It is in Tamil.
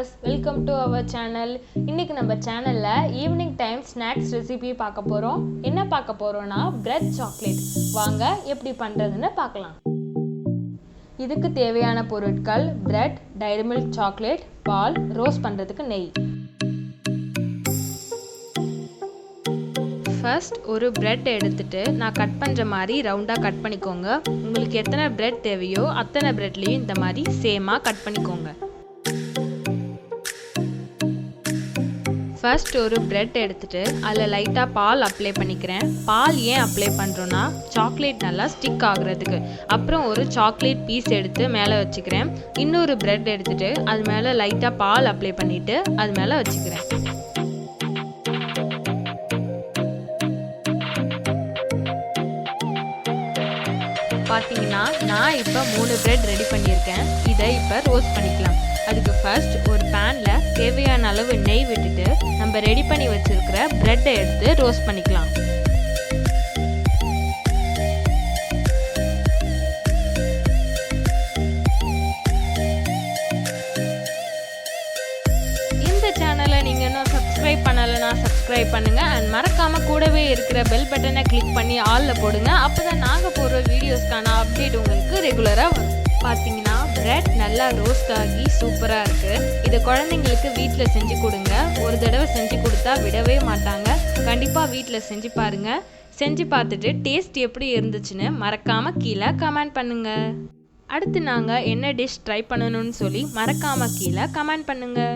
viewers, welcome to our channel. இன்னைக்கு நம்ம சேனல்ல ஈவினிங் டைம் ஸ்நாக்ஸ் ரெசிபி பார்க்க போறோம். என்ன பார்க்க போறோம்னா பிரெட் சாக்லேட். வாங்க எப்படி பண்றதுன்னு பார்க்கலாம். இதுக்கு தேவையான பொருட்கள் பிரெட், டைரி மில்க் சாக்லேட், பால், ரோஸ்ட் பண்றதுக்கு நெய். ஃபர்ஸ்ட் ஒரு பிரெட் எடுத்துட்டு நான் கட் பண்ணுற மாதிரி ரவுண்டாக கட் பண்ணிக்கோங்க. உங்களுக்கு எத்தனை பிரெட் தேவையோ அத்தனை பிரெட்லேயும் இந்த மாதிரி சேமாக கட் பண்ணிக்கோங்க. ஃபர்ஸ்ட் ஒரு பிரெட் எடுத்துட்டு அதில் லைட்டாக பால் அப்ளை பண்ணிக்கிறேன். பால் ஏன் அப்ளை பண்ணுறோன்னா சாக்லேட் நல்லா ஸ்டிக் ஆகுறதுக்கு. அப்புறம் ஒரு சாக்லேட் பீஸ் எடுத்து மேலே வச்சுக்கிறேன். இன்னொரு பிரெட் எடுத்துட்டு அது மேலே லைட்டாக பால் அப்ளை பண்ணிவிட்டு அது மேலே வச்சுக்கிறேன். பார்த்தீங்கன்னா நான் இப்போ 3 பிரெட் ரெடி பண்ணியிருக்கேன். இதை இப்போ ரோஸ்ட் பண்ணிக்கலாம். அதுக்கு ஃபர்ஸ்ட் ஒரு பேனில் தேவையான அளவு நெய் விட்டுட்டு நம்ம ரெடி பண்ணி வச்சுருக்கிற பிரெட்டை எடுத்து ரோஸ்ட் பண்ணிக்கலாம். இந்த சேனலை நீங்கள் இன்னும் சப்ஸ்கிரைப் பண்ணலைன்னா சப்ஸ்கிரைப் பண்ணுங்கள் அண்ட் மறக்காமல் கூடவே இருக்கிற பெல் பட்டனை கிளிக் பண்ணி ஆலில் போடுங்க. அப்போ தான் நாங்கள் போடுற வீடியோஸ்க்கான அப்டேட் உங்களுக்கு ரெகுலராக வரும். பார்த்தீங்கன்னா பிரெட் நல்லா ரோஸ்ட் ஆகி சூப்பராக இருக்குது. இதை குழந்தைங்களுக்கு வீட்டில் செஞ்சு கொடுங்க. ஒரு தடவை செஞ்சு கொடுத்தா விடவே மாட்டாங்க. கண்டிப்பாக வீட்டில் செஞ்சு பாருங்கள். செஞ்சு பார்த்துட்டு டேஸ்ட் எப்படி இருந்துச்சுன்னு மறக்காமல் கீழே கமெண்ட் பண்ணுங்கள். அடுத்து நாங்கள் என்ன டிஷ் ட்ரை பண்ணணும்னு சொல்லி மறக்காமல் கீழே கமெண்ட் பண்ணுங்கள்.